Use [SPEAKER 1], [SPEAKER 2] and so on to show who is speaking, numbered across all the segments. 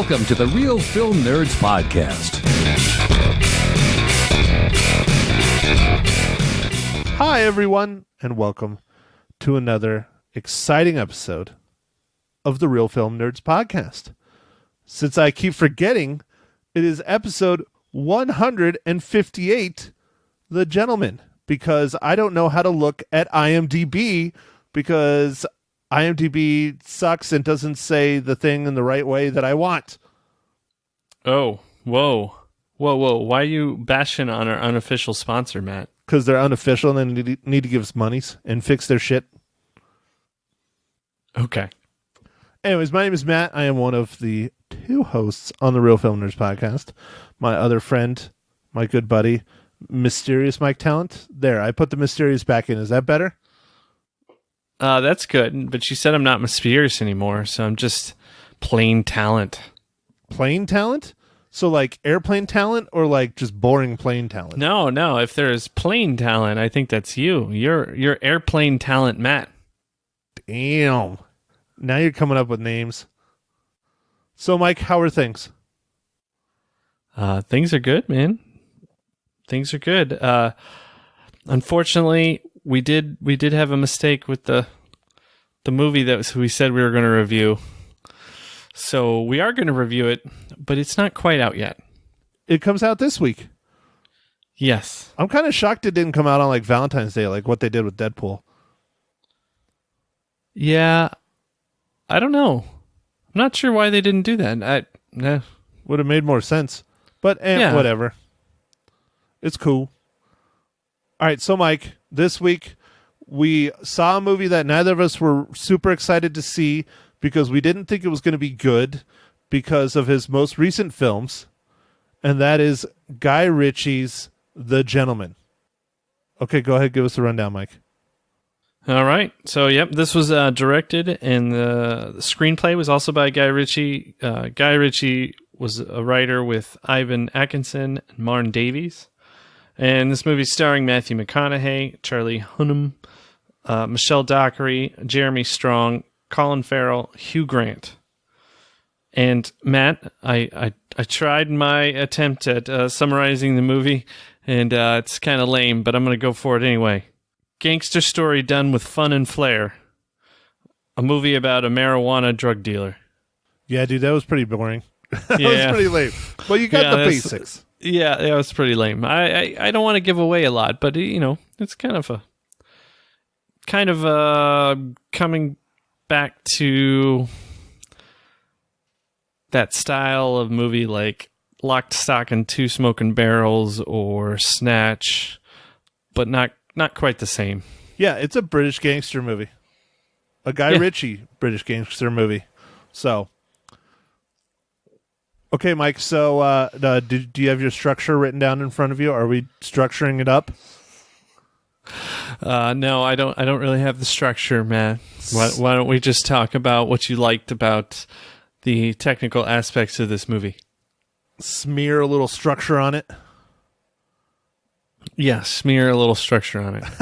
[SPEAKER 1] Welcome to the Real Film Nerds Podcast.
[SPEAKER 2] Hi, everyone, and welcome to another exciting episode of the Real Film Nerds Podcast. Since I keep forgetting, it is episode 158, The Gentlemen, because I don't know how to look at IMDb because IMDb sucks and doesn't say the thing in the right way that I want.
[SPEAKER 3] Oh, whoa. Why are you bashing on our unofficial sponsor, Matt?
[SPEAKER 2] Because they're unofficial and they need to give us monies and fix their shit.
[SPEAKER 3] Okay.
[SPEAKER 2] Anyways, my name is Matt. I am one of the two hosts on the Real Film Nerds Podcast. My other friend, my good buddy, Mysterious Mike Talent. There, I put the mysterious back in. Is that better?
[SPEAKER 3] That's good, but you said I'm not mysterious anymore, so I'm just plain talent.
[SPEAKER 2] Plain talent? So like airplane talent or like just boring plain talent?
[SPEAKER 3] No. If there's plain talent, I think that's you. You're airplane talent, Matt.
[SPEAKER 2] Damn. Now you're coming up with names. So, Mike, how are things?
[SPEAKER 3] Things are good, man. Things are good. Unfortunately, we did have a mistake with the movie that we said we were going to review. So we are going to review it, but it's not quite out yet.
[SPEAKER 2] It comes out this week.
[SPEAKER 3] Yes.
[SPEAKER 2] I'm kind of shocked it didn't come out on like Valentine's Day, like what they did with Deadpool.
[SPEAKER 3] Yeah, I don't know. I'm not sure why they didn't do that.
[SPEAKER 2] Would have made more sense. But whatever. It's cool. All right, so Mike, this week we saw a movie that neither of us were super excited to see because we didn't think it was going to be good because of his most recent films, and that is Guy Ritchie's The Gentlemen. Okay, go ahead, give us a rundown, Mike.
[SPEAKER 3] All right. So, yep, this was directed, and the screenplay was also by Guy Ritchie. Guy Ritchie was a writer with Ivan Atkinson and Martin Davies. And this movie's starring Matthew McConaughey, Charlie Hunnam, Michelle Dockery, Jeremy Strong, Colin Farrell, Hugh Grant. And Matt, I tried my attempt at summarizing the movie, and it's kind of lame, but I'm going to go for it anyway. Gangster story done with fun and flair. A movie about a marijuana drug dealer.
[SPEAKER 2] Yeah, dude, that was pretty boring. That
[SPEAKER 3] Yeah.
[SPEAKER 2] was pretty lame. But you got the basics.
[SPEAKER 3] Yeah, that was pretty lame. I don't want to give away a lot, but it's kind of coming back to that style of movie like Locked, Stock, and Two Smoking Barrels or Snatch, but not quite the same.
[SPEAKER 2] Yeah, it's a British gangster movie. A Guy Ritchie British gangster movie. So, okay, Mike, so do you have your structure written down in front of you? Are we structuring it up?
[SPEAKER 3] No, I don't really have the structure, Matt. Why don't we just talk about what you liked about the technical aspects of this movie?
[SPEAKER 2] Smear a little structure on it.
[SPEAKER 3] Yeah, smear a little structure on it. Is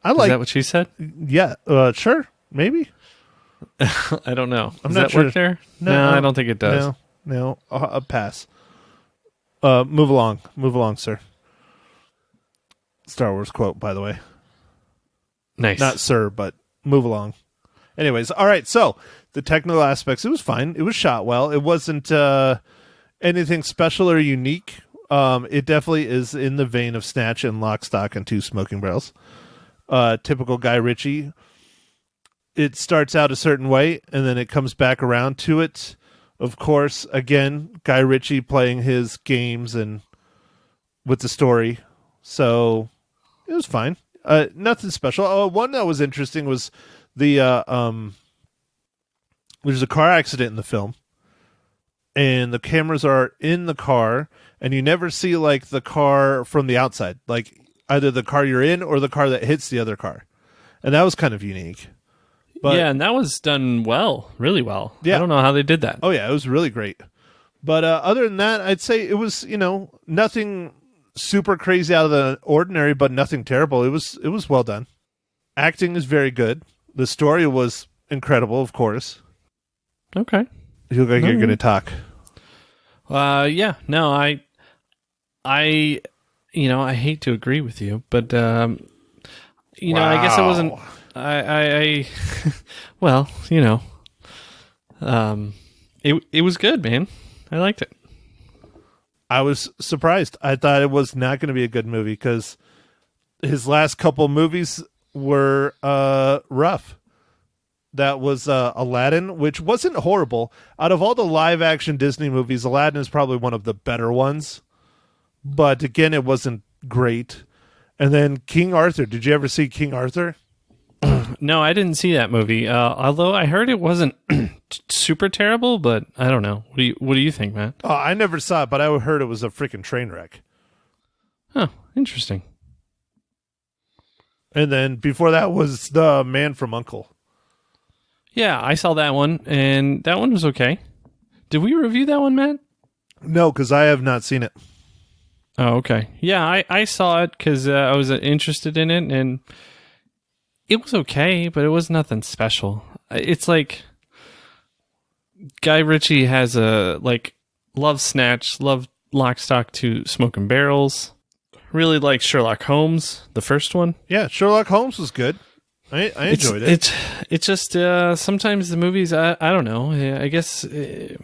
[SPEAKER 3] that what you said?
[SPEAKER 2] Yeah, sure, maybe.
[SPEAKER 3] I don't know.
[SPEAKER 2] I'm
[SPEAKER 3] Does
[SPEAKER 2] not
[SPEAKER 3] that
[SPEAKER 2] sure.
[SPEAKER 3] work there?
[SPEAKER 2] No,
[SPEAKER 3] I don't think it does.
[SPEAKER 2] No, I'll pass. Move along, sir. Star Wars quote, by the way.
[SPEAKER 3] Nice.
[SPEAKER 2] Not sir, but move along. Anyways, all right, so the technical aspects, it was fine. It was shot well. It wasn't anything special or unique. It definitely is in the vein of Snatch and Lock, Stock, and Two Smoking Barrels. Typical Guy Ritchie. It starts out a certain way, and then it comes back around to it. Of course, again, Guy Ritchie playing his games and with the story. So it was fine. Nothing special. One that was interesting was there's a car accident in the film, and the cameras are in the car, and you never see like the car from the outside, like either the car you're in or the car that hits the other car, and that was kind of unique. But,
[SPEAKER 3] yeah, and that was done well, really well.
[SPEAKER 2] Yeah.
[SPEAKER 3] I don't know how they did that.
[SPEAKER 2] Oh yeah, it was really great. But other than that, I'd say it was nothing super crazy out of the ordinary, but nothing terrible. It was well done. Acting is very good. The story was incredible, of course.
[SPEAKER 3] Okay.
[SPEAKER 2] You look like you're going to talk.
[SPEAKER 3] Yeah. No, I hate to agree with you, but I guess it wasn't. Well, it was good, man. I liked it.
[SPEAKER 2] I was surprised. I thought it was not going to be a good movie because his last couple movies were rough. That was Aladdin, which wasn't horrible. Out of all the live action Disney movies, Aladdin is probably one of the better ones. But again, it wasn't great. And then King Arthur. Did you ever see King Arthur?
[SPEAKER 3] No, I didn't see that movie. Although I heard it wasn't super terrible, but I don't know. What do you think, Matt?
[SPEAKER 2] Oh, I never saw it, but I heard it was a freaking train wreck.
[SPEAKER 3] Oh, interesting.
[SPEAKER 2] And then before that was The Man from U.N.C.L.E.
[SPEAKER 3] Yeah, I saw that one, and that one was okay. Did we review that one, Matt?
[SPEAKER 2] No, because I have not seen it.
[SPEAKER 3] Oh, okay. Yeah, I saw it because I was interested in it, and it was okay, but it was nothing special. It's like Guy Ritchie has love Snatch, love Lock, Stock, 2 Smoking Barrels. Really like Sherlock Holmes, the first one.
[SPEAKER 2] Yeah, Sherlock Holmes was good. I enjoyed it.
[SPEAKER 3] It's just sometimes the movies, I don't know. I guess it's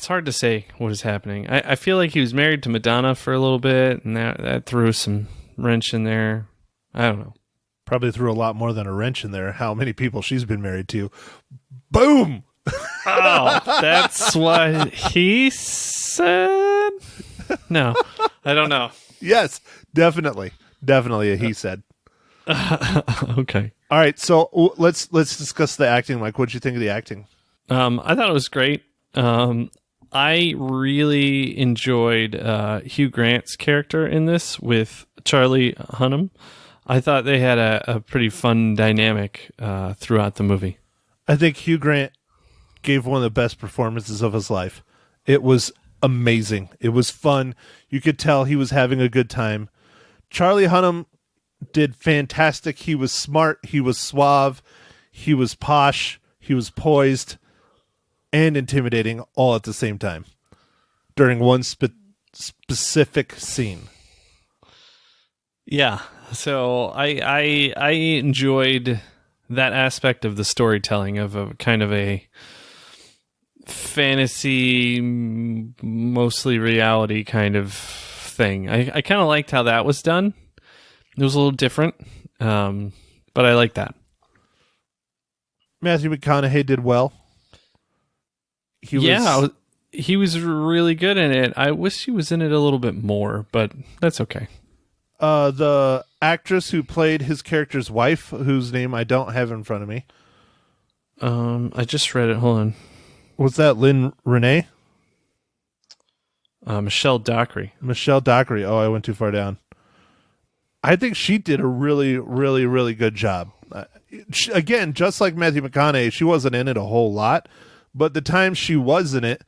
[SPEAKER 3] hard to say what is happening. I feel like he was married to Madonna for a little bit, and that threw some wrench in there. I don't know.
[SPEAKER 2] Probably threw a lot more than a wrench in there. How many people she's been married to. Boom!
[SPEAKER 3] Oh, that's what he said? No, I don't know.
[SPEAKER 2] Yes, definitely. Definitely he said.
[SPEAKER 3] Okay.
[SPEAKER 2] All right, so let's discuss the acting. Mike, what did you think of the acting?
[SPEAKER 3] I thought it was great. I really enjoyed Hugh Grant's character in this with Charlie Hunnam. I thought they had a pretty fun dynamic throughout the movie.
[SPEAKER 2] I think Hugh Grant gave one of the best performances of his life. It was amazing. It was fun. You could tell he was having a good time. Charlie Hunnam did fantastic. He was smart. He was suave. He was posh. He was poised and intimidating all at the same time during one specific scene.
[SPEAKER 3] Yeah. So I enjoyed that aspect of the storytelling of a kind of a fantasy, mostly reality kind of thing. I kind of liked how that was done. It was a little different, but I like that.
[SPEAKER 2] Matthew McConaughey did well. He
[SPEAKER 3] was really good in it. I wish he was in it a little bit more, but that's okay.
[SPEAKER 2] The actress who played his character's wife, whose name I don't have in front of me.
[SPEAKER 3] I just read it. Hold on.
[SPEAKER 2] Was that Lynn Renee?
[SPEAKER 3] Michelle Dockery.
[SPEAKER 2] Michelle Dockery. Oh, I went too far down. I think she did a really, really, really good job. Again, just like Matthew McConaughey, she wasn't in it a whole lot, but the time she was in it,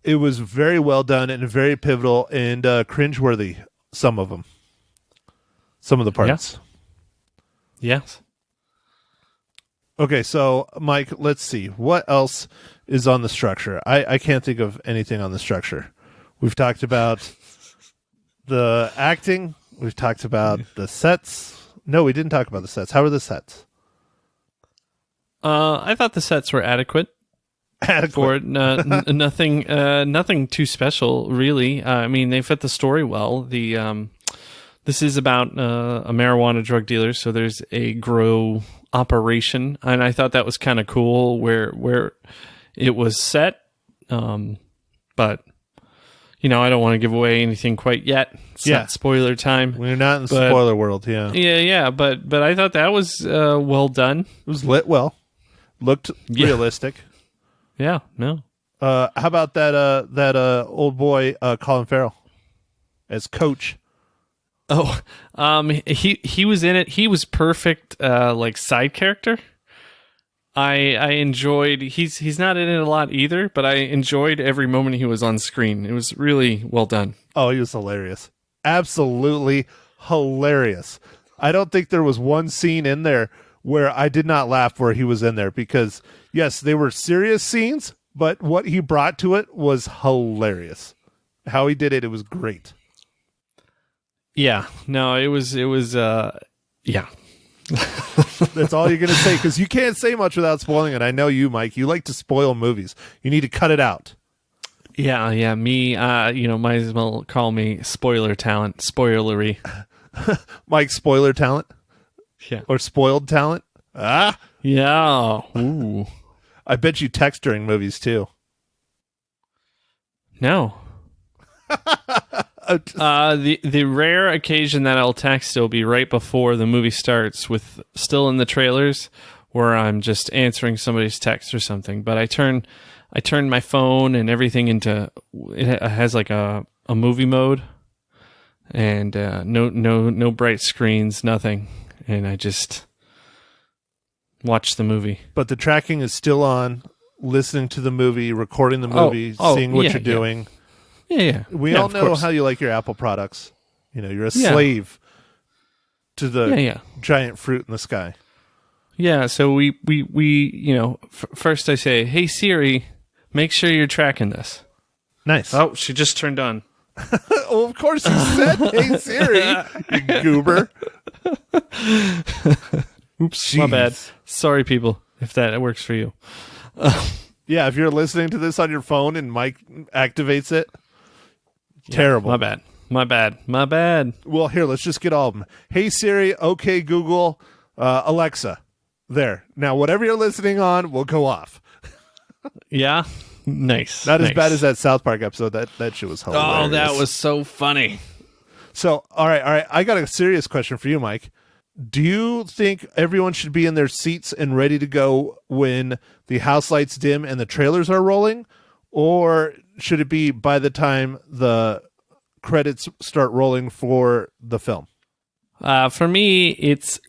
[SPEAKER 2] it was very well done and very pivotal and cringeworthy. Some of them. Some of the parts.
[SPEAKER 3] Yeah. Yes.
[SPEAKER 2] Okay, so, Mike, let's see. What else is on the structure? I can't think of anything on the structure. We've talked about the acting. We've talked about the sets. No, we didn't talk about the sets. How were the sets?
[SPEAKER 3] I thought the sets were adequate. For nothing too special, really. I mean, they fit the story well. This is about a marijuana drug dealer, so there's a grow operation, and I thought that was kind of cool where it was set. But I don't want to give away anything quite yet. It's not spoiler time.
[SPEAKER 2] We're not in the spoiler world.
[SPEAKER 3] Yeah. But I thought that was well done.
[SPEAKER 2] It was lit well. Looked realistic.
[SPEAKER 3] Yeah, no.
[SPEAKER 2] How about that old boy Colin Farrell as Coach?
[SPEAKER 3] Oh, he was in it. He was perfect, like side character. I enjoyed. He's not in it a lot either, but I enjoyed every moment he was on screen. It was really well done.
[SPEAKER 2] Oh, he was hilarious. Absolutely hilarious. I don't think there was one scene in there where I did not laugh where he was in there because, yes, they were serious scenes, but what he brought to it was hilarious. How he did it, it was great.
[SPEAKER 3] Yeah. No, it was, yeah.
[SPEAKER 2] That's all you're going to say because you can't say much without spoiling it. I know you, Mike. You like to spoil movies. You need to cut it out.
[SPEAKER 3] Yeah. Me, might as well call me spoiler talent, spoilery.
[SPEAKER 2] Mike, spoiler talent?
[SPEAKER 3] Yeah.
[SPEAKER 2] Or spoiled talent? Ah.
[SPEAKER 3] Yeah. Ooh.
[SPEAKER 2] I bet you text during movies too.
[SPEAKER 3] No. The rare occasion that I'll text will be right before the movie starts, with still in the trailers, where I'm just answering somebody's text or something. But I turn my phone and everything into, it has like a movie mode, and no bright screens, nothing, and I just watch the movie.
[SPEAKER 2] But the tracking is still on. Listening to the movie, recording the movie, seeing what you're doing.
[SPEAKER 3] Yeah.
[SPEAKER 2] We all know how you like your Apple products. You're a slave to the giant fruit in the sky.
[SPEAKER 3] Yeah, so we first I say, "Hey Siri, make sure you're tracking this."
[SPEAKER 2] Nice.
[SPEAKER 3] Oh, she just turned on.
[SPEAKER 2] Well, of course you said, "Hey Siri, you goober."
[SPEAKER 3] Oops, my bad. Sorry, people, if that works for you.
[SPEAKER 2] Yeah, if you're listening to this on your phone and Mike activates it, terrible.
[SPEAKER 3] My bad.
[SPEAKER 2] Well, here, let's just get all of them. Hey Siri, okay Google, Alexa. There. Now, whatever you're listening on will go off.
[SPEAKER 3] Yeah? Nice.
[SPEAKER 2] Not as bad as that South Park episode. That shit was hilarious.
[SPEAKER 3] Oh, that was so funny.
[SPEAKER 2] So, all right. I got a serious question for you, Mike. Do you think everyone should be in their seats and ready to go when the house lights dim and the trailers are rolling? Or should it be by the time the credits start rolling for the film?
[SPEAKER 3] For me, it's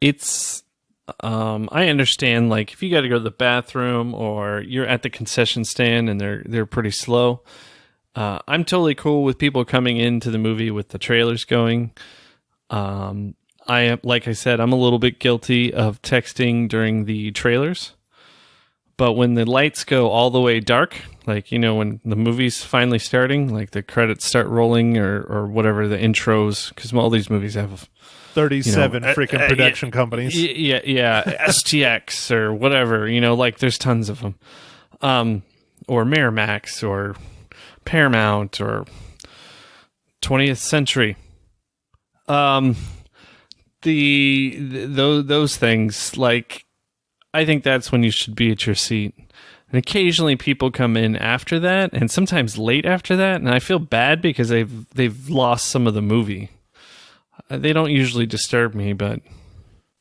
[SPEAKER 3] I understand, like, if you got to go to the bathroom or you're at the concession stand and they're pretty slow. I'm totally cool with people coming into the movie with the trailers going. Like I said, I'm a little bit guilty of texting during the trailers. But when the lights go all the way dark, like, when the movie's finally starting, like the credits start rolling or whatever, the intros, because all these movies have
[SPEAKER 2] 37 freaking production companies.
[SPEAKER 3] Yeah, STX or whatever, like there's tons of them. Or Miramax or Paramount or 20th Century. Those things, like, I think that's when you should be at your seat. And occasionally people come in after that, and sometimes late after that, and I feel bad because they've lost some of the movie. They don't usually disturb me, but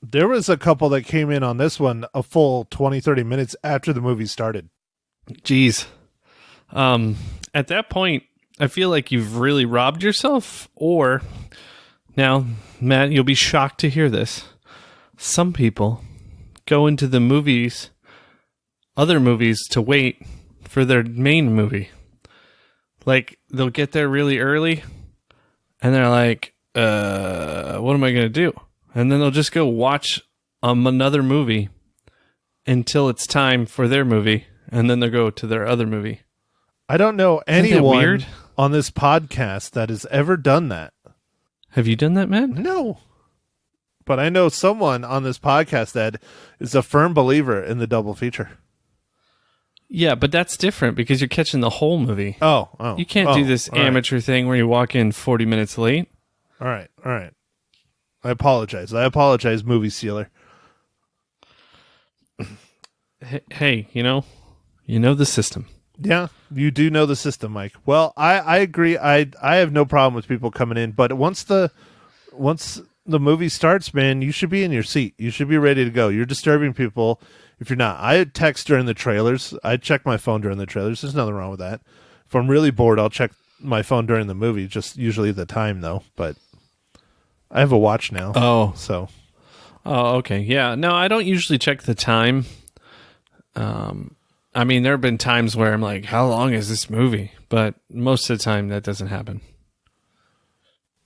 [SPEAKER 2] there was a couple that came in on this one a full 20-30 minutes after the movie started.
[SPEAKER 3] Jeez. At that point, I feel like you've really robbed yourself. Or, now, Matt, you'll be shocked to hear this. Some people go into the other movies, to wait for their main movie. Like, they'll get there really early, and they're like, what am I going to do? And then they'll just go watch another movie until it's time for their movie, and then they'll go to their other movie.
[SPEAKER 2] I don't know anyone on this podcast that has ever done that.
[SPEAKER 3] Have you done that, man?
[SPEAKER 2] No. But I know someone on this podcast that is a firm believer in the double feature.
[SPEAKER 3] Yeah, but that's different because you're catching the whole movie.
[SPEAKER 2] Oh.
[SPEAKER 3] You can't do this amateur thing where you walk in 40 minutes late.
[SPEAKER 2] All right. I apologize, movie sealer.
[SPEAKER 3] Hey, you know the system.
[SPEAKER 2] Yeah, you do know the system, Mike. Well, I agree. I have no problem with people coming in, but once the movie starts, man, you should be in your seat. You should be ready to go. You're disturbing people if you're not. I text during the trailers. I check my phone during the trailers. There's nothing wrong with that. If I'm really bored, I'll check my phone during the movie, just usually the time, though. But I have a watch now.
[SPEAKER 3] Oh.
[SPEAKER 2] So.
[SPEAKER 3] Oh, okay. Yeah. No, I don't usually check the time. I mean, there have been times where I'm like, how long is this movie? But most of the time, that doesn't happen.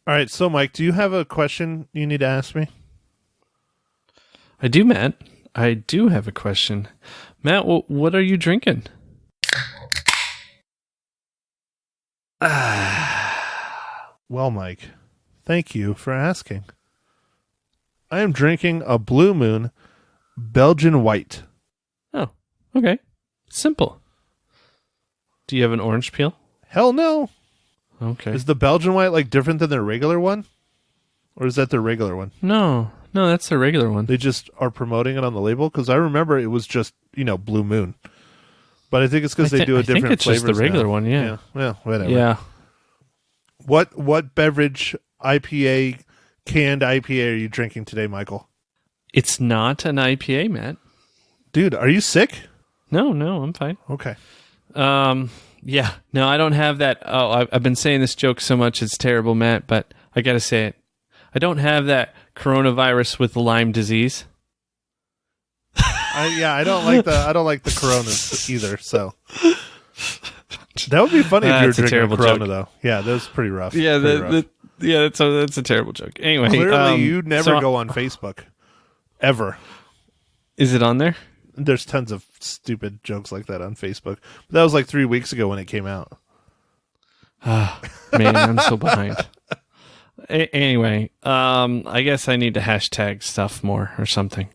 [SPEAKER 2] All right. So, Mike, do you have a question you need to ask me?
[SPEAKER 3] I do, Matt. I do have a question. Matt, what are you drinking?
[SPEAKER 2] Well, Mike, thank you for asking. I am drinking a Blue Moon Belgian White.
[SPEAKER 3] Oh, okay. Simple. Do you have an orange peel?
[SPEAKER 2] Hell no.
[SPEAKER 3] Okay.
[SPEAKER 2] Is the Belgian White like different than their regular one? Or is that their regular one?
[SPEAKER 3] No, that's the regular one.
[SPEAKER 2] They just are promoting it on the label? Because I remember it was just, Blue Moon. But I think it's because they do a different flavor.
[SPEAKER 3] I think it's just the regular one, yeah.
[SPEAKER 2] Yeah, well, whatever.
[SPEAKER 3] Yeah.
[SPEAKER 2] What beverage IPA, canned IPA are you drinking today, Michael?
[SPEAKER 3] It's not an IPA, Matt.
[SPEAKER 2] Dude, are you sick?
[SPEAKER 3] No, I'm fine.
[SPEAKER 2] Okay.
[SPEAKER 3] Yeah. No, I don't have that. Oh, I've been saying this joke so much it's terrible, Matt, but I got to say it. I don't have that coronavirus with Lyme disease.
[SPEAKER 2] I don't like the Coronas either, so. That would be funny if you were drinking a Corona, joke. Though. Yeah, that was pretty rough.
[SPEAKER 3] Yeah, that's a terrible joke. Anyway,
[SPEAKER 2] clearly you never go on Facebook, ever.
[SPEAKER 3] Is it on there?
[SPEAKER 2] There's tons of stupid jokes like that on Facebook. But that was like 3 weeks ago when it came out.
[SPEAKER 3] Man, I'm so behind. Anyway, I guess I need to hashtag stuff more or something.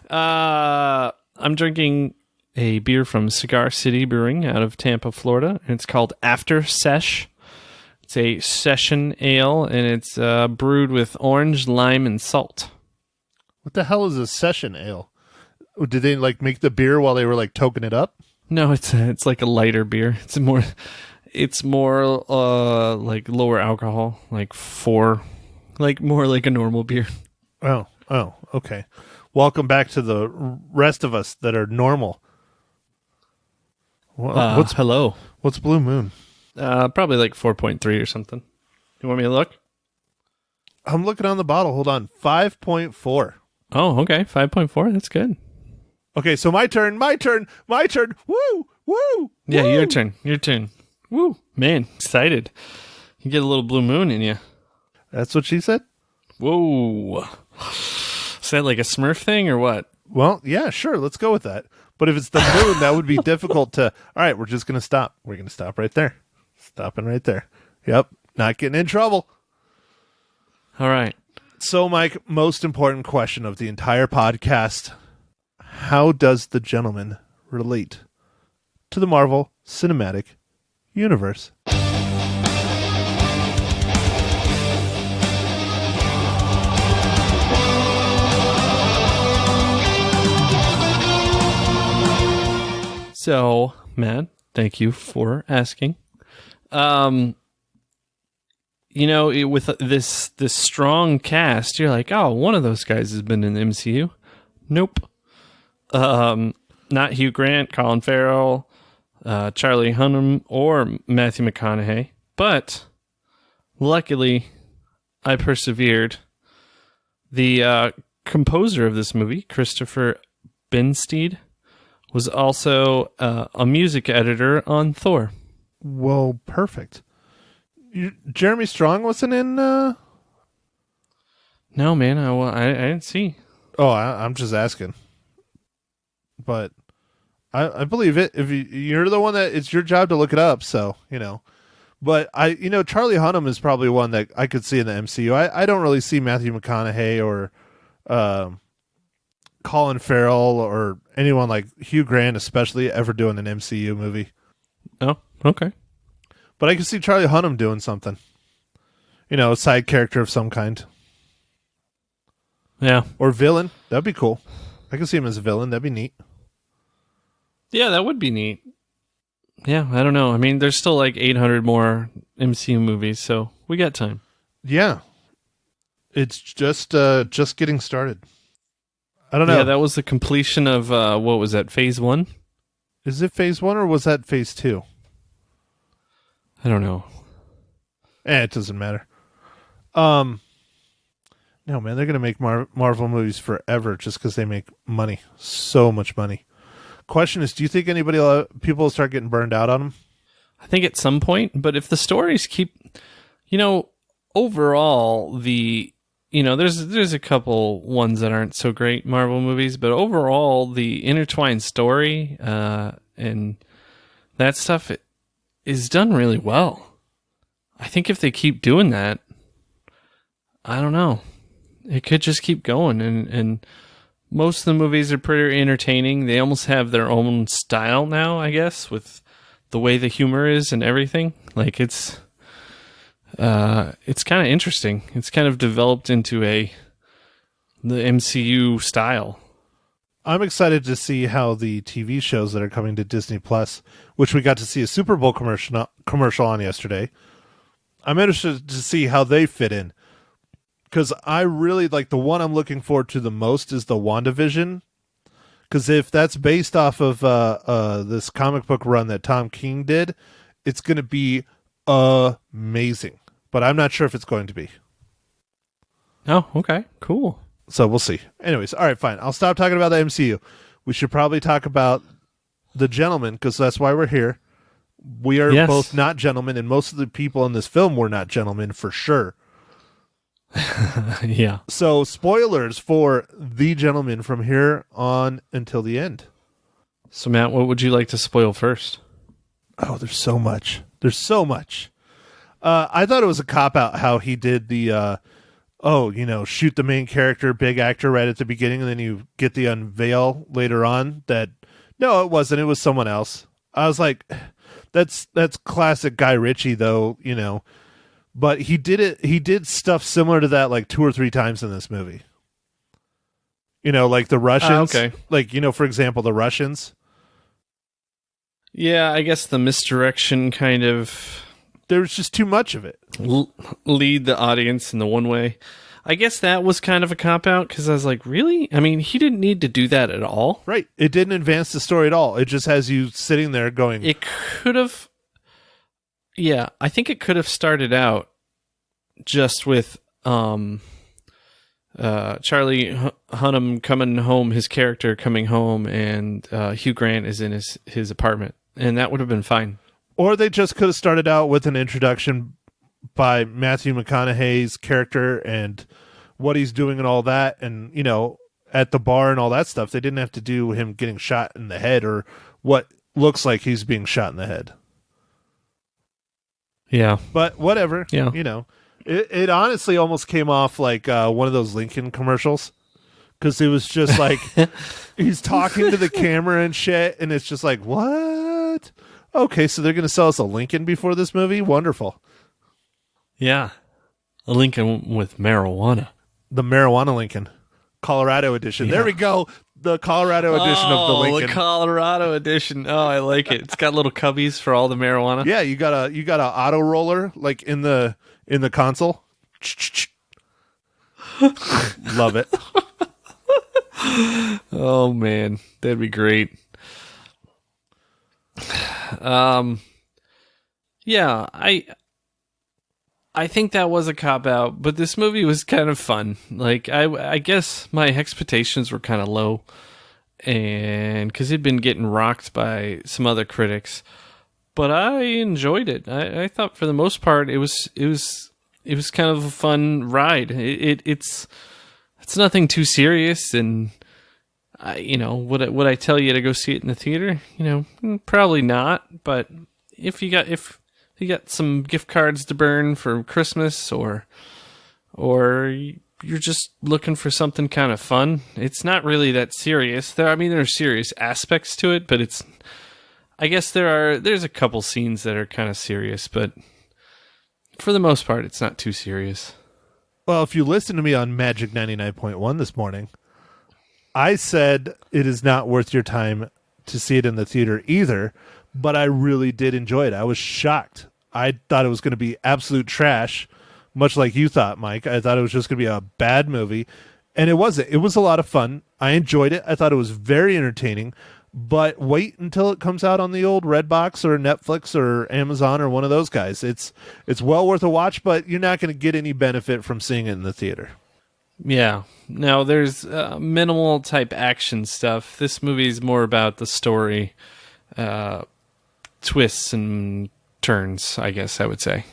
[SPEAKER 3] I'm drinking a beer from Cigar City Brewing out of Tampa, Florida. And it's called After Sesh. It's a session ale, and it's brewed with orange, lime, and salt.
[SPEAKER 2] What the hell is a session ale? Did they make the beer while they were toking it up?
[SPEAKER 3] No, it's like a lighter beer. It's more lower alcohol, more like a normal beer.
[SPEAKER 2] Oh, okay. Welcome back to the rest of us that are normal.
[SPEAKER 3] Hello.
[SPEAKER 2] What's Blue Moon?
[SPEAKER 3] Probably 4.3 or something. You want me to look?
[SPEAKER 2] I'm looking on the bottle. Hold on. 5.4.
[SPEAKER 3] Oh, okay. 5.4. That's good.
[SPEAKER 2] Okay, so my turn. Woo!
[SPEAKER 3] Yeah,
[SPEAKER 2] woo!
[SPEAKER 3] Your turn. Woo! Man, excited. You get a little blue moon in you.
[SPEAKER 2] That's what she said?
[SPEAKER 3] Whoa. Is that like a Smurf thing or what?
[SPEAKER 2] Well, yeah, sure. Let's go with that. But if it's the moon, that would be difficult to... All right, we're just going to stop. We're going to stop right there. Stopping right there. Yep. Not getting in trouble.
[SPEAKER 3] All right.
[SPEAKER 2] So, Mike, most important question of the entire podcast. How does the gentleman relate to the Marvel Cinematic Universe?
[SPEAKER 3] So, Matt, thank you for asking. With this strong cast, you're like, oh, one of those guys has been in the MCU. Nope. Not Hugh Grant, Colin Farrell, Charlie Hunnam, or Matthew McConaughey. But luckily, I persevered. The composer of this movie, Christopher Benstead, was also a music editor on Thor.
[SPEAKER 2] Well, perfect. Jeremy Strong wasn't in... No,
[SPEAKER 3] man, I didn't see.
[SPEAKER 2] Oh, I'm just asking. But I believe it. If you're the one that... It's your job to look it up, so, But, Charlie Hunnam is probably one that I could see in the MCU. I don't really see Matthew McConaughey or Colin Farrell or anyone like Hugh Grant especially ever doing an MCU movie.
[SPEAKER 3] Oh, okay.
[SPEAKER 2] But I can see Charlie Hunnam doing something. A side character of some kind.
[SPEAKER 3] Yeah.
[SPEAKER 2] Or villain. That'd be cool. I can see him as a villain. That'd be neat.
[SPEAKER 3] Yeah, that would be neat. Yeah, I don't know. I mean, there's still 800 more MCU movies, so we got time.
[SPEAKER 2] Yeah. It's just getting started. I don't know.
[SPEAKER 3] Yeah, that was the completion of, what was that, Phase 1?
[SPEAKER 2] Is it Phase 1 or was that Phase 2?
[SPEAKER 3] I don't know.
[SPEAKER 2] It doesn't matter. No, man, they're going to make Marvel movies forever just because they make money. So much money. Question is, do you think people will start getting burned out on them?
[SPEAKER 3] I think at some point, but if the stories keep... overall, the there's a couple ones that aren't so great Marvel movies, but overall the intertwined story and that stuff is done really well. I think if they keep doing that, I don't know, it could just keep going. And most of the movies are pretty entertaining. They almost have their own style now, I guess, with the way the humor is and everything. Like it's kind of interesting. It's kind of developed into the MCU style.
[SPEAKER 2] I'm excited to see how the TV shows that are coming to Disney Plus, which we got to see a Super Bowl commercial on yesterday. I'm interested to see how they fit in, because I really like the one I'm looking forward to the most is the WandaVision. Because if that's based off of this comic book run that Tom King did, it's going to be amazing. But I'm not sure if it's going to be.
[SPEAKER 3] Oh, okay. Cool.
[SPEAKER 2] So we'll see. Anyways, all right, fine. I'll stop talking about the MCU. We should probably talk about the Gentlemen, because that's why we're here. We are both not gentlemen, and most of the people in this film were not gentlemen for sure.
[SPEAKER 3] Yeah.
[SPEAKER 2] So spoilers for The Gentlemen from here on until the end.
[SPEAKER 3] So Matt, what would you like to spoil first?
[SPEAKER 2] Oh, there's so much. There's so much. I thought it was a cop-out how he did the, shoot the main character, big actor right at the beginning, and then you get the unveil later on that, no, it wasn't. It was someone else. I was like, that's classic Guy Ritchie, though, But he did stuff similar to that like 2 or 3 times in this movie. Like the Russians.
[SPEAKER 3] Okay.
[SPEAKER 2] Like, for example, the Russians.
[SPEAKER 3] Yeah, I guess the misdirection kind of...
[SPEAKER 2] There was just too much of it.
[SPEAKER 3] Lead the audience in the one way. I guess that was kind of a cop-out, because I was like, really? I mean, he didn't need to do that at all.
[SPEAKER 2] Right. It didn't advance the story at all. It just has you sitting there going...
[SPEAKER 3] It could have... Yeah, I think it could have started out just with Charlie Hunnam coming home, his character coming home, and Hugh Grant is in his apartment, and that would have been fine.
[SPEAKER 2] Or they just could have started out with an introduction by Matthew McConaughey's character and what he's doing and all that, and, at the bar and all that stuff. They didn't have to do him getting shot in the head or what looks like he's being shot in the head.
[SPEAKER 3] Yeah.
[SPEAKER 2] But whatever.
[SPEAKER 3] Yeah.
[SPEAKER 2] It honestly almost came off like one of those Lincoln commercials, because it was just like he's talking to the camera and shit, and it's just like, what? Okay, so they're going to sell us a Lincoln before this movie? Wonderful.
[SPEAKER 3] Yeah. A Lincoln with marijuana.
[SPEAKER 2] The marijuana Lincoln. Colorado edition. Yeah. There we go. The Colorado edition of the Lincoln.
[SPEAKER 3] The Colorado edition. Oh, I like it. It's got little cubbies for all the marijuana.
[SPEAKER 2] Yeah, you got a auto roller like in the console. Love it.
[SPEAKER 3] Oh man, that'd be great. Yeah, I think that was a cop-out, but this movie was kind of fun. Like, I guess my expectations were kind of low, and because it'd been getting rocked by some other critics, but I enjoyed it. I thought for the most part it was kind of a fun ride. It's nothing too serious, and would I tell you to go see it in the theater? Probably not. But if you got some gift cards to burn for Christmas, or you're just looking for something kind of fun, it's not really that serious. There are serious aspects to it, but I guess there's a couple scenes that are kind of serious, but for the most part, it's not too serious.
[SPEAKER 2] Well, if you listen to me on Magic 99.1 this morning, I said it is not worth your time to see it in the theater either, but I really did enjoy it. I was shocked. I thought it was going to be absolute trash, much like you thought, Mike. I thought it was just going to be a bad movie, and it wasn't. It was a lot of fun. I enjoyed it. I thought it was very entertaining, but wait until it comes out on the old RedBox or Netflix or Amazon or one of those guys. It's well worth a watch, but you're not going to get any benefit from seeing it in the theater.
[SPEAKER 3] Yeah. No, there's minimal type action stuff. This movie is more about the story, twists and turns, I guess I would say.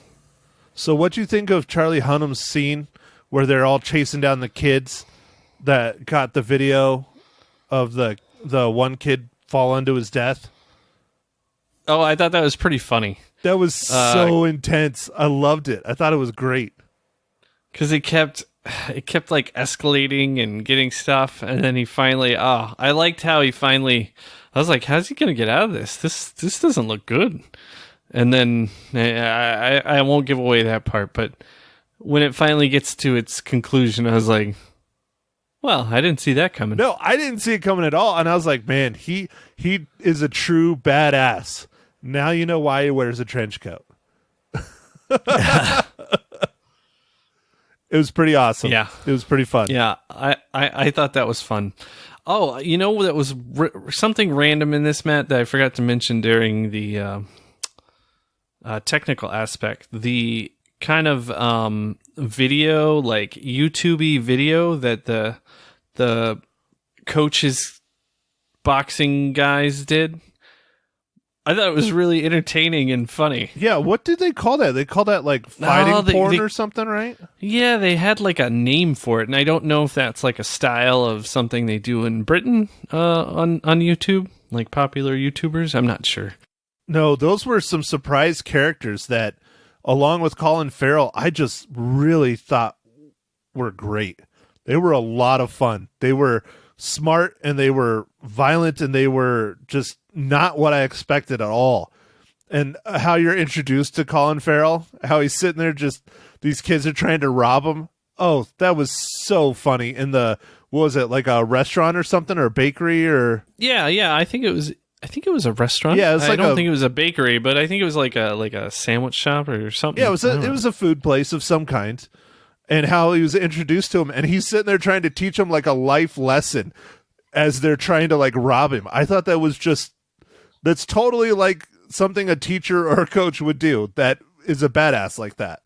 [SPEAKER 2] So what do you think of Charlie Hunnam's scene where they're all chasing down the kids that got the video of the one kid fall into his death.
[SPEAKER 3] Oh, I thought that was pretty funny.
[SPEAKER 2] That was so intense. I loved it. I thought it was great.
[SPEAKER 3] Because it kept like escalating and getting stuff, and then he finally, I liked how he finally, I was like, how's he going to get out of this? This doesn't look good. And then I won't give away that part, but when it finally gets to its conclusion, I was like, well, I didn't see that coming.
[SPEAKER 2] No, I didn't see it coming at all. And I was like, man, he is a true badass. Now you know why he wears a trench coat. It was pretty awesome. Yeah. It was pretty fun.
[SPEAKER 3] Yeah, I thought that was fun. Oh, you know, that was something random in this, Matt, that I forgot to mention during the technical aspect. The kind of video, like YouTube-y video that the coaches boxing guys did. I thought it was really entertaining and funny.
[SPEAKER 2] Yeah, what did they call that? They call that like fighting porn or something, right?
[SPEAKER 3] Yeah, they had like a name for it, and I don't know if that's like a style of something they do in Britain on YouTube, like popular YouTubers. I'm not sure.
[SPEAKER 2] No, those were some surprise characters that, along with Colin Farrell, I just really thought were great. They were a lot of fun. They were smart, and they were violent, and they were just not what I expected at all. And how you're introduced to Colin Farrell, how he's sitting there, just these kids are trying to rob him. Oh, that was so funny. In the, what was it, like a restaurant or something, or a bakery, or
[SPEAKER 3] yeah, I think it was a restaurant.
[SPEAKER 2] Yeah, I don't
[SPEAKER 3] think it was a bakery, but I think it was like a sandwich shop or something.
[SPEAKER 2] Yeah, it was a food place of some kind. And how he was introduced to him, and he's sitting there trying to teach him like a life lesson as they're trying to like rob him. I thought that was that's totally like something a teacher or a coach would do. That is a badass like that.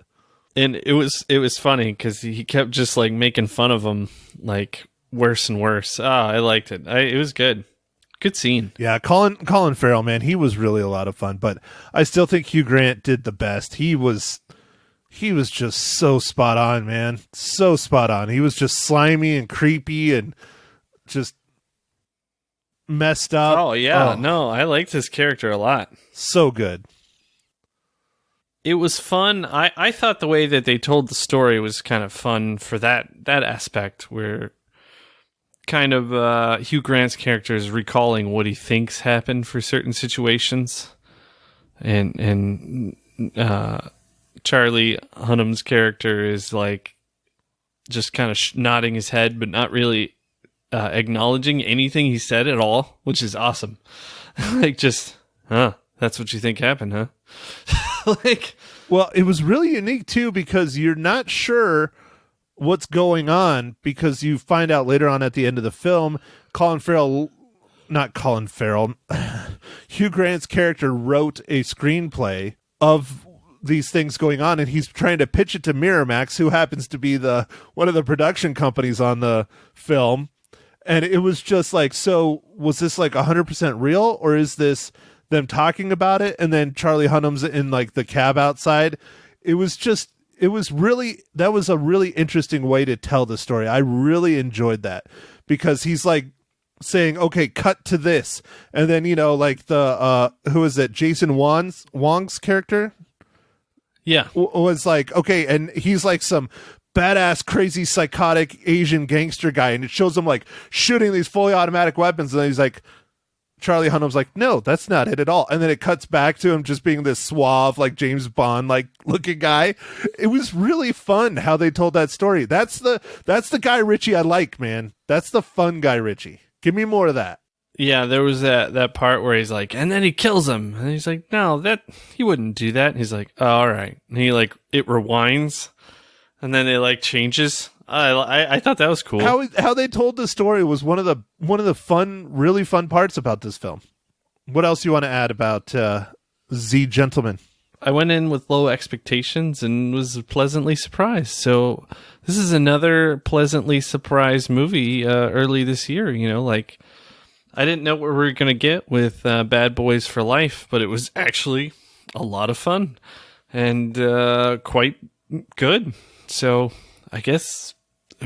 [SPEAKER 3] And it was funny because he kept just like making fun of him, like worse and worse. I liked it. It was good. Good scene.
[SPEAKER 2] Yeah, Colin Farrell, man, he was really a lot of fun. But I still think Hugh Grant did the best. He was just so spot on, man. So spot on. He was just slimy and creepy and just messed up.
[SPEAKER 3] Oh, yeah. No, I liked his character a lot.
[SPEAKER 2] So good.
[SPEAKER 3] It was fun. I thought the way that they told the story was kind of fun for that aspect, where kind of Hugh Grant's character is recalling what he thinks happened for certain situations. And Charlie Hunnam's character is like just kind of nodding his head, but not really acknowledging anything he said at all, which is awesome. Like, just, that's what you think happened, huh? Like,
[SPEAKER 2] well, it was really unique too, because you're not sure what's going on, because you find out later on at the end of the film, Hugh Grant's character wrote a screenplay of these things going on, and he's trying to pitch it to Miramax, who happens to be one of the production companies on the film. And it was just like, so was this like 100% real, or is this them talking about it? And then Charlie Hunnam's in like the cab outside. That was a really interesting way to tell the story. I really enjoyed that, because he's like saying, okay, cut to this. And then, like who is it? Jason Wong's character?
[SPEAKER 3] Yeah.
[SPEAKER 2] Was like, okay, and he's like some badass, crazy, psychotic Asian gangster guy, and it shows him like shooting these fully automatic weapons, and then he's like, Charlie Hunnam's like, no, that's not it at all. And then it cuts back to him just being this suave, like James Bond like looking guy. It was really fun how they told that story. That's the Guy Ritchie I like, man. That's the fun Guy Ritchie. Give me more of that.
[SPEAKER 3] Yeah, there was that part where he's like, and then he kills him. And he's like, no, he wouldn't do that. And he's like, oh, all right. And he like, it rewinds, and then it like changes. I thought that was cool.
[SPEAKER 2] How they told the story was one of the fun, really fun parts about this film. What else you want to add about The Gentlemen?
[SPEAKER 3] I went in with low expectations and was pleasantly surprised. So this is another pleasantly surprised movie early this year. Like, I didn't know what we were going to get with Bad Boys for Life, but it was actually a lot of fun and quite good. So I guess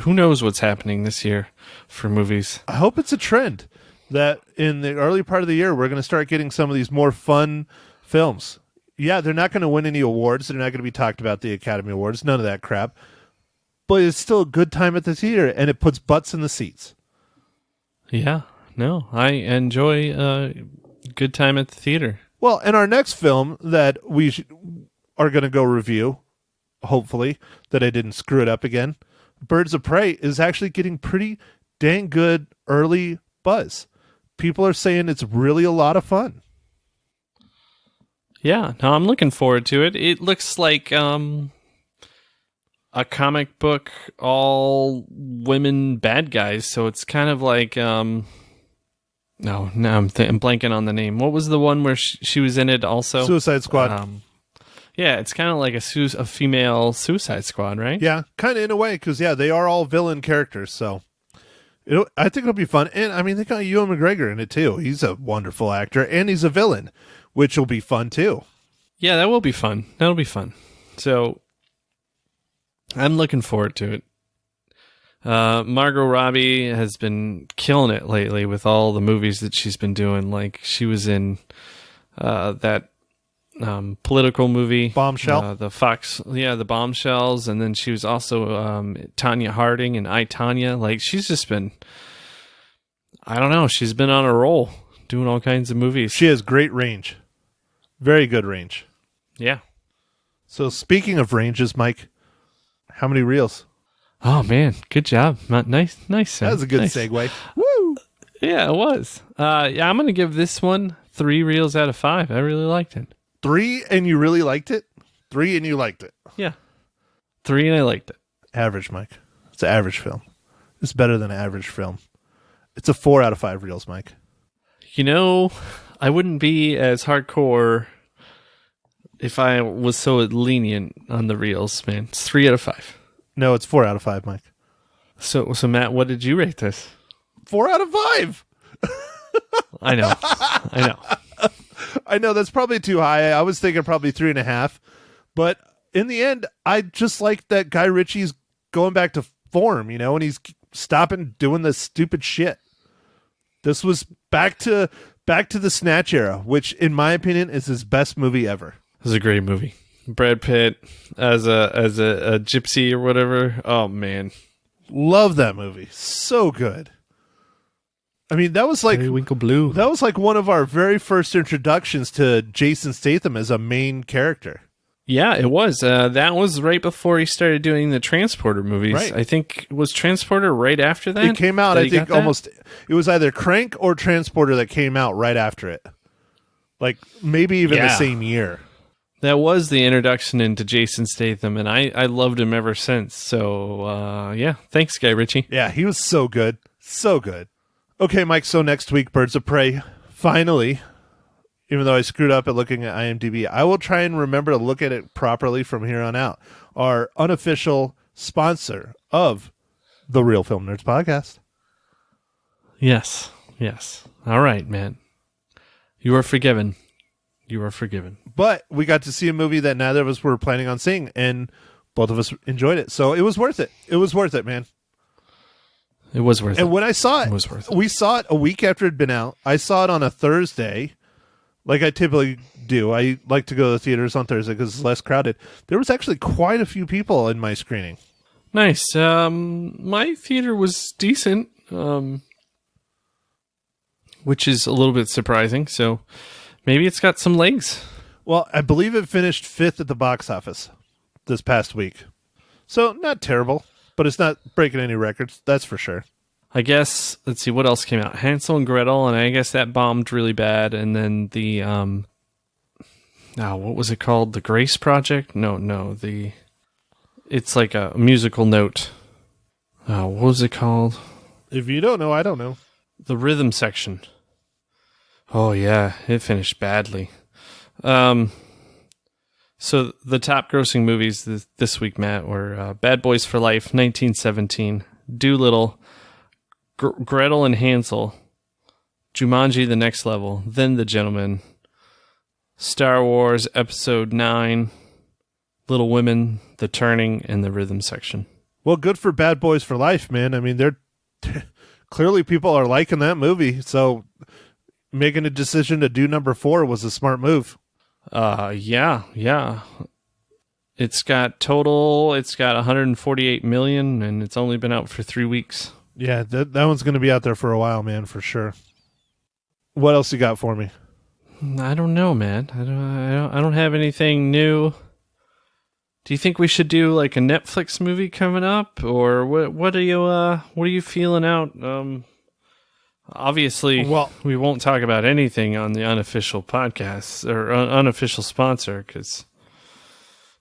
[SPEAKER 3] who knows what's happening this year for movies.
[SPEAKER 2] I hope it's a trend that in the early part of the year, we're going to start getting some of these more fun films. Yeah, they're not going to win any awards. They're not going to be talked about at the Academy Awards. None of that crap. But it's still a good time at the theater, and it puts butts in the seats.
[SPEAKER 3] Yeah, no, I enjoy a good time at the theater.
[SPEAKER 2] Well, and our next film that we are going to go review, hopefully, that I didn't screw it up again, Birds of Prey, is actually getting pretty dang good early buzz. People are saying it's really a lot of fun.
[SPEAKER 3] Yeah, no, I'm looking forward to it. It looks like a comic book, all women bad guys. So it's kind of like I'm blanking on the name. What was the one where she was in it also?
[SPEAKER 2] Suicide Squad.
[SPEAKER 3] Yeah, it's kind of like a female Suicide Squad, right?
[SPEAKER 2] Yeah, kind of in a way, because they are all villain characters. So I think it'll be fun. And I mean, they got Ewan McGregor in it too. He's a wonderful actor, and he's a villain, which will be fun too.
[SPEAKER 3] Yeah, that will be fun. That'll be fun. So I'm looking forward to it. Margot Robbie has been killing it lately with all the movies that she's been doing. Like she was in that political movie,
[SPEAKER 2] Bombshell,
[SPEAKER 3] the Fox, the Bombshells, and then she was also Tanya Harding in I, Tonya. Like she's just been, I don't know, she's been on a roll doing all kinds of movies.
[SPEAKER 2] She has great range, very good range.
[SPEAKER 3] Yeah.
[SPEAKER 2] So speaking of ranges, Mike, how many reels?
[SPEAKER 3] Oh man, good job. Nice.
[SPEAKER 2] That was a good segue. Woo!
[SPEAKER 3] Yeah, it was. Yeah, I'm gonna give this one 3 reels out of 5. I really liked it.
[SPEAKER 2] 3 and you really liked it? 3 and you liked it?
[SPEAKER 3] Yeah. 3 and I liked it.
[SPEAKER 2] Average, Mike. It's an average film. It's better than an average film. It's a 4 out of 5 reels, Mike.
[SPEAKER 3] You know, I wouldn't be as hardcore if I was so lenient on the reels, man. It's 3 out of 5.
[SPEAKER 2] No, it's 4 out of 5, Mike.
[SPEAKER 3] So Matt, what did you rate this?
[SPEAKER 2] 4 out of 5.
[SPEAKER 3] I know.
[SPEAKER 2] I know that's probably too high. I was thinking probably 3.5, but in the end, I just like that Guy Ritchie's going back to form, and he's stopping doing this stupid shit. This was back to the Snatch era, which, in my opinion, is his best movie ever.
[SPEAKER 3] It was a great movie. Brad Pitt as a gypsy or whatever. Oh man,
[SPEAKER 2] love that movie. So good. I mean, that was like
[SPEAKER 3] Winkle Blue.
[SPEAKER 2] That was like one of our very first introductions to Jason Statham as a main character.
[SPEAKER 3] Yeah, it was. That was right before he started doing the Transporter movies.
[SPEAKER 2] Right.
[SPEAKER 3] I think was Transporter right after that.
[SPEAKER 2] It came out. I think almost. It was either Crank or Transporter that came out right after it. Like maybe even the same year.
[SPEAKER 3] That was the introduction into Jason Statham, and I loved him ever since. So thanks, Guy Ritchie.
[SPEAKER 2] Yeah, he was so good, so good. Okay, Mike. So next week, Birds of Prey. Finally. Even though I screwed up at looking at IMDb, I will try and remember to look at it properly from here on out. Our unofficial sponsor of the Real Film Nerds podcast.
[SPEAKER 3] Yes. All right, man. You are forgiven.
[SPEAKER 2] But we got to see a movie that neither of us were planning on seeing, and both of us enjoyed it. So it was worth it. It was worth it, man.
[SPEAKER 3] It was worth it.
[SPEAKER 2] And when I saw it,
[SPEAKER 3] was worth it.
[SPEAKER 2] We saw it a week after it had been out. I saw it on a Thursday. Like I typically do. I like to go to the theaters on Thursday because it's less crowded. There was actually quite a few people in my screening.
[SPEAKER 3] Nice. My theater was decent, which is a little bit surprising. So maybe it's got some legs.
[SPEAKER 2] Well, I believe it finished 5th at the box office this past week. So not terrible, but it's not breaking any records. That's for sure.
[SPEAKER 3] I guess, let's see, what else came out? Hansel and Gretel, and I guess that bombed really bad. And then the, what was it called? The Grace Project? No, it's like a musical note. What was it called?
[SPEAKER 2] If you don't know, I don't know.
[SPEAKER 3] The Rhythm Section. Oh, yeah, it finished badly. So the top grossing movies this week, Matt, were Bad Boys for Life, 1917, Doolittle, Gretel and Hansel, Jumanji: The Next Level, Then the Gentlemen, Star Wars Episode 9, Little Women, The Turning, and The Rhythm Section.
[SPEAKER 2] Well, good for Bad Boys for Life, man. I mean, they're clearly people are liking that movie, so making a decision to do number 4 was a smart move.
[SPEAKER 3] Yeah. It's got 148 million, and it's only been out for 3 weeks.
[SPEAKER 2] Yeah, that one's going to be out there for a while, man, for sure. What else you got for me?
[SPEAKER 3] I don't know, man. I don't have anything new. Do you think we should do like a Netflix movie coming up, or what are you feeling out? Obviously, we won't talk about anything on the unofficial podcast or unofficial sponsor because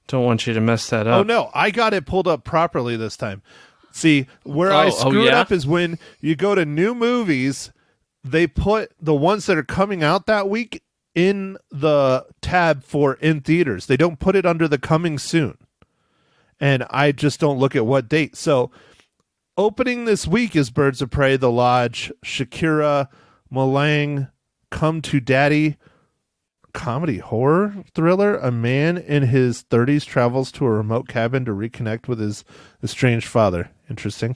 [SPEAKER 3] don't want you to mess that up.
[SPEAKER 2] Oh no, I got it pulled up properly this time. See, where I screwed up is when you go to new movies, they put the ones that are coming out that week in the tab for in theaters. They don't put it under the coming soon. And I just don't look at what date. So opening this week is Birds of Prey, The Lodge, Shakira, Malang, Come to Daddy, comedy horror thriller. A man in his 30s travels to a remote cabin to reconnect with his estranged father. Interesting.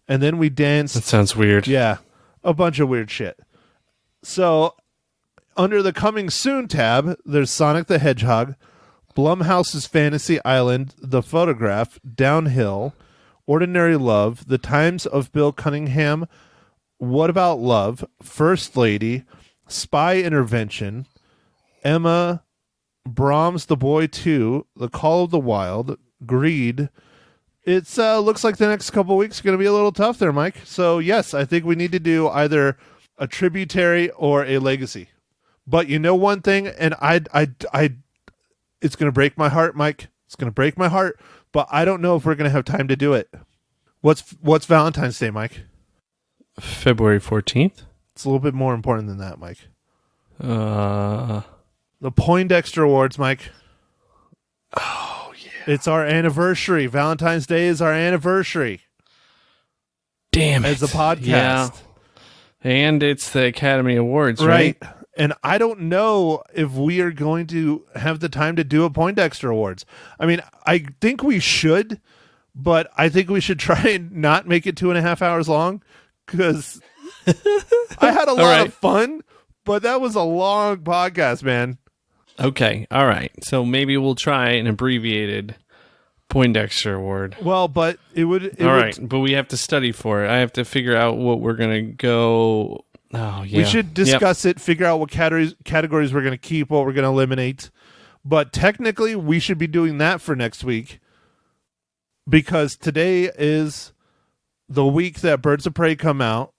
[SPEAKER 2] And then we danced.
[SPEAKER 3] That sounds weird.
[SPEAKER 2] Yeah, a bunch of weird shit. So under the coming soon tab, there's Sonic the Hedgehog, Blumhouse's Fantasy Island, The Photograph, Downhill, Ordinary Love, The Times of Bill Cunningham, What About Love, First Lady, Spy Intervention, Emma, Brahms the Boy 2, The Call of the Wild, Greed. It's looks like the next couple weeks are going to be a little tough there, Mike. So yes, I think we need to do either a tributary or a legacy. But you know one thing, and I it's going to break my heart, Mike. It's going to break my heart, but I don't know if we're going to have time to do it. What's Valentine's Day, Mike?
[SPEAKER 3] February 14th?
[SPEAKER 2] It's a little bit more important than that, Mike. The Poindexter Awards, Mike.
[SPEAKER 3] Oh, yeah.
[SPEAKER 2] It's our anniversary. Valentine's Day is our anniversary.
[SPEAKER 3] Damn it.
[SPEAKER 2] As a podcast.
[SPEAKER 3] Yeah. And it's the Academy Awards, right?
[SPEAKER 2] And I don't know if we are going to have the time to do a Poindexter Awards. I mean, I think we should, but I think we should try and not make it 2.5 hours long because I had a lot of fun, but that was a long podcast, man.
[SPEAKER 3] Okay. All right. So maybe we'll try an abbreviated Poindexter Award.
[SPEAKER 2] Well, but it would...
[SPEAKER 3] But we have to study for it. I have to figure out what we're going to go... Oh, yeah.
[SPEAKER 2] We should discuss it, figure out what categories we're going to keep, what we're going to eliminate. But technically, we should be doing that for next week because today is the week that Birds of Prey come out.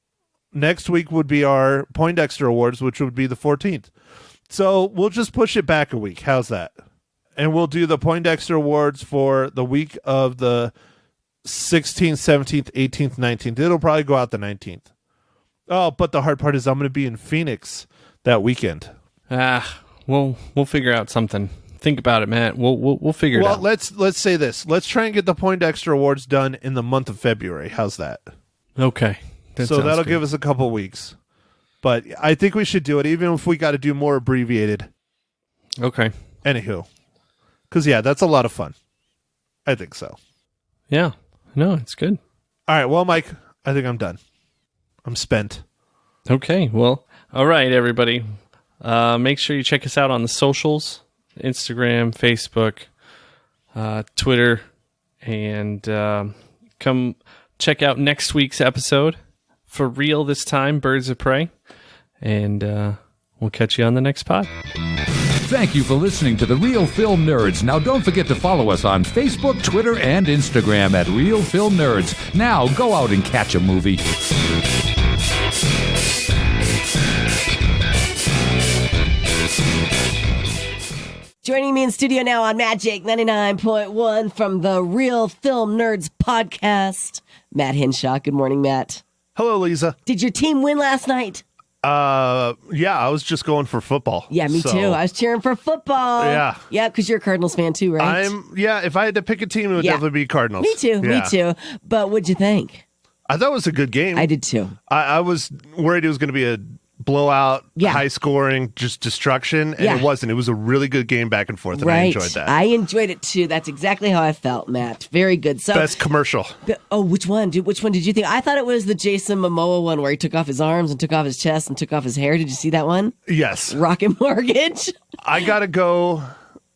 [SPEAKER 2] Next week would be our Poindexter Awards, which would be the 14th. So we'll just push it back a week. How's that? And we'll do the Poindexter Awards for the week of the 16th, 17th, 18th, 19th. It'll probably go out the 19th. Oh, but the hard part is I'm going to be in Phoenix that weekend.
[SPEAKER 3] We'll figure out something. Think about it, Matt. We'll figure it out.
[SPEAKER 2] Well, let's say this. Let's try and get the Poindexter Awards done in the month of February. How's that?
[SPEAKER 3] Okay.
[SPEAKER 2] So that'll give us a couple weeks. But I think we should do it, even if we got to do more abbreviated.
[SPEAKER 3] Okay.
[SPEAKER 2] Anywho. Because, yeah, that's a lot of fun. I think so.
[SPEAKER 3] Yeah. No, it's good.
[SPEAKER 2] All right. Well, Mike, I think I'm done. I'm spent.
[SPEAKER 3] Okay. Well, all right, everybody. Make sure you check us out on the socials, Instagram, Facebook, Twitter, and come check out next week's episode. For real this time, Birds of Prey. And we'll catch you on the next pod.
[SPEAKER 1] Thank you for listening to The Real Film Nerds. Now, don't forget to follow us on Facebook, Twitter, and Instagram at Real Film Nerds. Now, go out and catch a movie.
[SPEAKER 4] Joining me in studio now on Magic 99.1 from the Real Film Nerds podcast, Matt Henshaw. Good morning, Matt.
[SPEAKER 5] Hello, Lisa.
[SPEAKER 4] Did your team win last night?
[SPEAKER 5] Yeah, I was just going for football.
[SPEAKER 4] Yeah, me too. I was cheering for football.
[SPEAKER 5] Yeah.
[SPEAKER 4] Yeah, because you're a Cardinals fan too, right?
[SPEAKER 5] If I had to pick a team, it would definitely be Cardinals.
[SPEAKER 4] Me too, me too. But what'd you think?
[SPEAKER 5] I thought it was a good game.
[SPEAKER 4] I did too.
[SPEAKER 5] I was worried it was going to be a blowout,
[SPEAKER 4] Yeah.
[SPEAKER 5] high scoring, just destruction. And
[SPEAKER 4] Yeah.
[SPEAKER 5] it wasn't. It was a really good game back and forth, and I enjoyed that.
[SPEAKER 4] I enjoyed it too. That's exactly how I felt, Matt. Very good. So,
[SPEAKER 5] Best commercial.
[SPEAKER 4] which one? Which one did you think? I thought it was the Jason Momoa one where he took off his arms and took off his chest and took off his hair. Did you see that one?
[SPEAKER 5] Yes.
[SPEAKER 4] Rocket Mortgage.
[SPEAKER 5] I got to go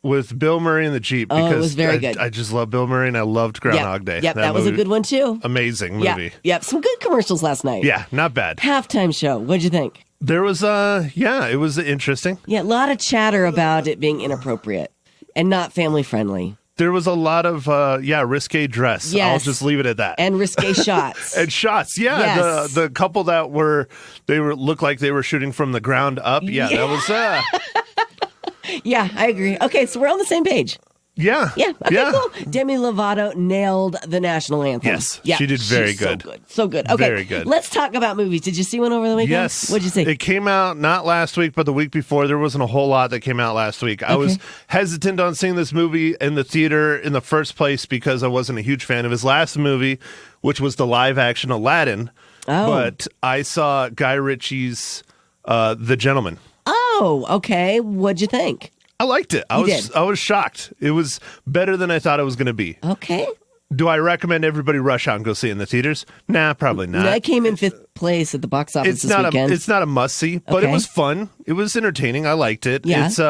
[SPEAKER 5] with Bill Murray in the Jeep because
[SPEAKER 4] it was very good.
[SPEAKER 5] I just love Bill Murray, and I loved Groundhog Day.
[SPEAKER 4] Yep, that was a
[SPEAKER 5] movie,
[SPEAKER 4] good one too.
[SPEAKER 5] Amazing movie.
[SPEAKER 4] Yep. Some good commercials last night.
[SPEAKER 5] Yeah, not bad.
[SPEAKER 4] Halftime show. What'd you think?
[SPEAKER 5] There was it was interesting.
[SPEAKER 4] Yeah, a lot of chatter about it being inappropriate and not family friendly.
[SPEAKER 5] There was a lot of risque dress.
[SPEAKER 4] Yes.
[SPEAKER 5] I'll just leave it at that.
[SPEAKER 4] And risque shots.
[SPEAKER 5] And shots. Yeah,
[SPEAKER 4] Yes.
[SPEAKER 5] the couple that looked like they were shooting from the ground up. Yeah, that was
[SPEAKER 4] Yeah, I agree. Okay, so we're on the same page.
[SPEAKER 5] Yeah.
[SPEAKER 4] Yeah. Okay, cool. Demi Lovato nailed the national anthem.
[SPEAKER 5] Yes,
[SPEAKER 4] Yeah,
[SPEAKER 5] she did very
[SPEAKER 4] she's
[SPEAKER 5] good.
[SPEAKER 4] So good. Okay.
[SPEAKER 5] Very good.
[SPEAKER 4] Let's talk about movies. Did you see one over the weekend?
[SPEAKER 5] Yes.
[SPEAKER 4] What'd you see?
[SPEAKER 5] It came out not last week, but the week before. There wasn't a whole lot that came out last week. I was hesitant on seeing this movie in the theater in the first place because I wasn't a huge fan of his last movie, which was the live action Aladdin.
[SPEAKER 4] Oh.
[SPEAKER 5] But I saw Guy Ritchie's The Gentlemen.
[SPEAKER 4] Oh, okay. What'd you think?
[SPEAKER 5] I liked it. I was shocked. It was better than I thought it was going to be.
[SPEAKER 4] Okay.
[SPEAKER 5] Do I recommend everybody rush out and go see it in the theaters? Nah, probably not.
[SPEAKER 4] I came in fifth place at the box office this weekend.
[SPEAKER 5] It's not a must see, but
[SPEAKER 4] Okay.
[SPEAKER 5] it was fun. It was entertaining. I liked it.
[SPEAKER 4] Yeah.
[SPEAKER 5] It's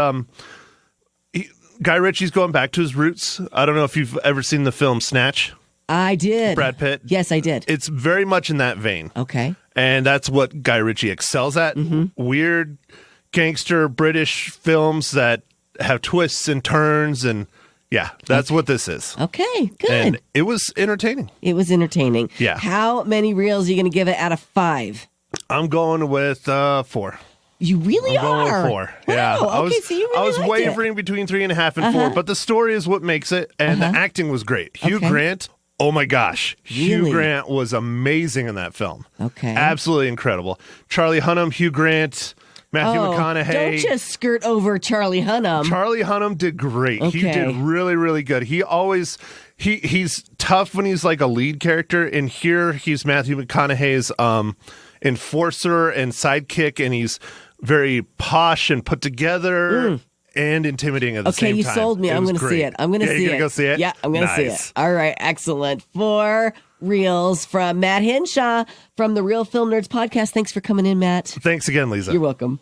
[SPEAKER 5] Guy Ritchie's going back to his roots. I don't know if you've ever seen the film Snatch.
[SPEAKER 4] I did.
[SPEAKER 5] Brad Pitt.
[SPEAKER 4] Yes, I did.
[SPEAKER 5] It's very much in that vein.
[SPEAKER 4] Okay.
[SPEAKER 5] And that's what Guy Ritchie excels at. Weird gangster British films that have twists and turns, and that's what this is.
[SPEAKER 4] Okay, good.
[SPEAKER 5] And it was entertaining.
[SPEAKER 4] It was entertaining.
[SPEAKER 5] Yeah.
[SPEAKER 4] How many reels are you going to give it out of 5?
[SPEAKER 5] I'm going with 4.
[SPEAKER 4] You really
[SPEAKER 5] I'm going
[SPEAKER 4] are?
[SPEAKER 5] with 4. Yeah.
[SPEAKER 4] Wow, okay, so you really
[SPEAKER 5] I was
[SPEAKER 4] liked
[SPEAKER 5] wavering between 3.5 and 4, but the story is what makes it, and the acting was great. Hugh
[SPEAKER 4] Okay.
[SPEAKER 5] Grant, oh my gosh.
[SPEAKER 4] Really?
[SPEAKER 5] Hugh Grant was amazing in that film.
[SPEAKER 4] Okay.
[SPEAKER 5] Absolutely incredible. Charlie Hunnam, Hugh Grant, Matthew McConaughey.
[SPEAKER 4] Don't just skirt over Charlie Hunnam.
[SPEAKER 5] Charlie Hunnam did great. He
[SPEAKER 4] Okay.
[SPEAKER 5] did really, really good. He always he's tough when he's like a lead character, and here he's Matthew McConaughey's enforcer and sidekick, and he's very posh and put together and intimidating at the same time.
[SPEAKER 4] Okay, you sold me.
[SPEAKER 5] It
[SPEAKER 4] I'm
[SPEAKER 5] was
[SPEAKER 4] going to see
[SPEAKER 5] great.
[SPEAKER 4] it. I'm going to see
[SPEAKER 5] You're
[SPEAKER 4] it.
[SPEAKER 5] gonna go see it?
[SPEAKER 4] Yeah, I'm going to see
[SPEAKER 5] Nice.
[SPEAKER 4] it. All right, excellent. 4 reels from Matt Henshaw from the Real Film Nerds podcast. Thanks for coming in, Matt.
[SPEAKER 5] Thanks again, Lisa.
[SPEAKER 4] You're welcome.